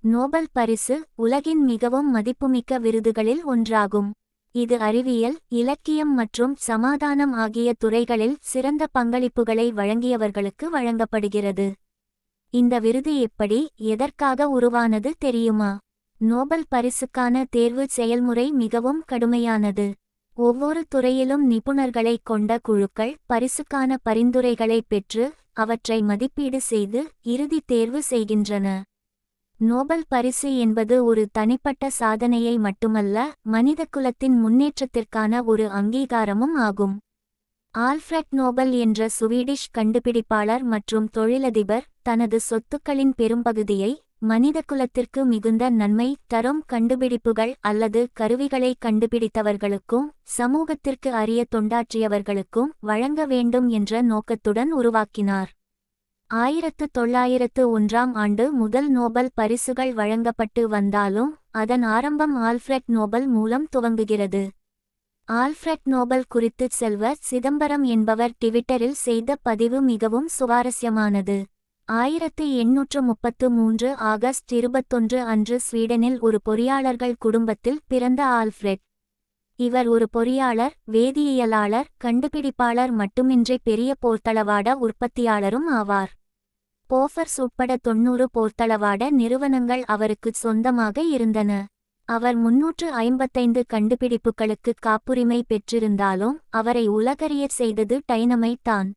Nobel பரிசு உலகின் மிகவும் மதிப்புமிக்க விருதுகளில் ஒன்றாகும். இது அறிவியல், இலக்கியம் மற்றும் சமாதானம் ஆகிய துறைகளில் சிறந்த பங்களிப்புகளை வழங்கியவர்களுக்கு வழங்கப்படுகிறது. இந்த விருது எப்படி, எதற்காக உருவானது தெரியுமா? நோபல் பரிசுக்கான தேர்வு செயல்முறை மிகவும் கடுமையானது. ஒவ்வொரு துறையிலும் நிபுணர்களைக் கொண்ட குழுக்கள் பரிசுக்கான பரிந்துரைகளை பெற்று அவற்றை மதிப்பீடு செய்து இறுதி தேர்வு செய்கின்றன. நோபல் பரிசு என்பது ஒரு தனிப்பட்ட சாதனையை மட்டுமல்ல, மனிதகுலத்தின் முன்னேற்றத்திற்கான ஒரு அங்கீகாரமும் ஆகும். ஆல்ஃபிரட் நோபல் என்ற சுவீடிஷ் கண்டுபிடிப்பாளர் மற்றும் தொழிலதிபர் தனது சொத்துக்களின் பெரும்பகுதியை மனிதகுலத்திற்கு மிகுந்த நன்மை தரும் கண்டுபிடிப்புகள் அல்லது கருவிகளை கண்டுபிடித்தவர்களுக்கும் சமூகத்திற்கு அரிய தொண்டாற்றியவர்களுக்கும் வழங்க வேண்டும் என்ற நோக்கத்துடன் உருவாக்கினார். 1901ஆம் ஆண்டு முதல் நோபல் பரிசுகள் வழங்கப்பட்டு வந்தாலும் அதன் ஆரம்பம் ஆல்ஃபிரட் நோபல் மூலம் துவங்குகிறது. ஆல்ஃபிரட் நோபல் குறித்து செல்வ சிதம்பரம் என்பவர் ட்விட்டரில் செய்த பதிவு மிகவும் சுவாரஸ்யமானது. 1833 ஆகஸ்ட் 21 அன்று ஸ்வீடனில் ஒரு பொறியாளர்கள் குடும்பத்தில் பிறந்த ஆல்ஃபிரட். இவர் ஒரு பொறியாளர், வேதியியலாளர், கண்டுபிடிப்பாளர் மட்டுமின்றி பெரிய போர்த்தளவாட உற்பத்தியாளரும் ஆவார். போஃபர்ஸ் உட்பட 90 போர்த்தளவாட நிறுவனங்கள் அவருக்கு சொந்தமாக இருந்தன. அவர் 355 கண்டுபிடிப்புகளுக்கு காப்புரிமை பெற்றிருந்தாலும் அவரை உலகறியச் செய்தது டைனமைட் தான்.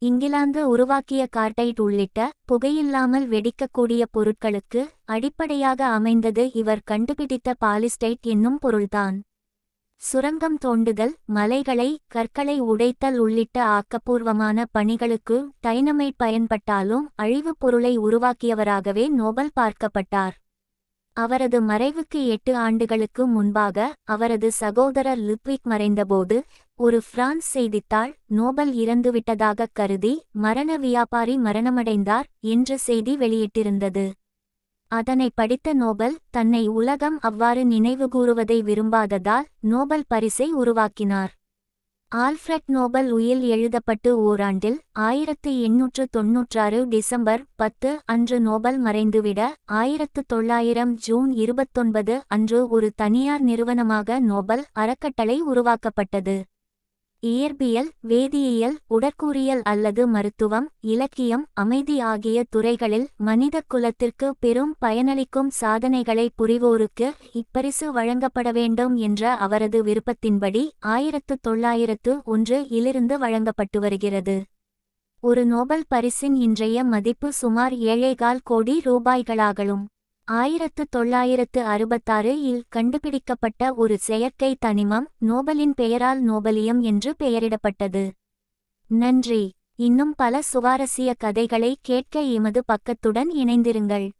இங்கிலாந்து உருவாக்கிய கார்டைட் உள்ளிட்ட புகையில்லாமல் வெடிக்கக்கூடிய பொருட்களுக்கு அடிப்படையாக அமைந்தது இவர் கண்டுபிடித்த பாலிஸ்டைட் என்னும் பொருள்தான். சுரங்கம் தோண்டுதல், மலைகளை, கற்களை உடைத்தல் உள்ளிட்ட ஆக்கப்பூர்வமான பணிகளுக்கு டைனமைட் பயன்பட்டாலும் அழிவுப் பொருளை உருவாக்கியவராகவே நோபல் பார்க்கப்பட்டார். அவரது மறைவுக்கு 8 ஆண்டுகளுக்கு முன்பாக அவரது சகோதரர் லுட்விக் மறைந்தபோது ஒரு பிரான்ஸ் செய்தித்தாள் நோபல் இறந்துவிட்டதாகக் கருதி மரண வியாபாரி மரணமடைந்தார் என்ற செய்தி வெளியிட்டிருந்தது. அதனை படித்த நோபல் தன்னை உலகம் அவ்வாறு நினைவுகூறுவதை விரும்பாததால் நோபல் பரிசை உருவாக்கினார். ஆல்ஃபிரட் நோபல் உயில் எழுதப்பட்டு ஓராண்டில் 1896 டிசம்பர் 10 அன்று நோபல் மறைந்துவிட 1900 ஜூன் 29 அன்று ஒரு தனியார் நிறுவனமாக நோபல் அறக்கட்டளை உருவாக்கப்பட்டது. இயற்பியல், வேதியியல், உடற்கூறியல் அல்லது மருத்துவம், இலக்கியம், அமைதி ஆகிய துறைகளில் மனித குலத்திற்கு பெரும் பயனளிக்கும் சாதனைகளை புரிவோருக்கு இப்பரிசு வழங்கப்பட வேண்டும் என்ற அவரது விருப்பத்தின்படி 1901 இலிருந்து வழங்கப்பட்டு வருகிறது. ஒரு நோபல் பரிசின் இன்றைய மதிப்பு சுமார் 7,4 கோடி ரூபாய்களாகும். 1966 இல் கண்டுபிடிக்கப்பட்ட ஒரு செயற்கை தனிமம் நோபலின் பெயரால் நோபலியம் என்று பெயரிடப்பட்டது. நன்றி. இன்னும் பல சுவாரஸ்ய கதைகளை கேட்க எமது பக்கத்துடன் இணைந்திருங்கள்.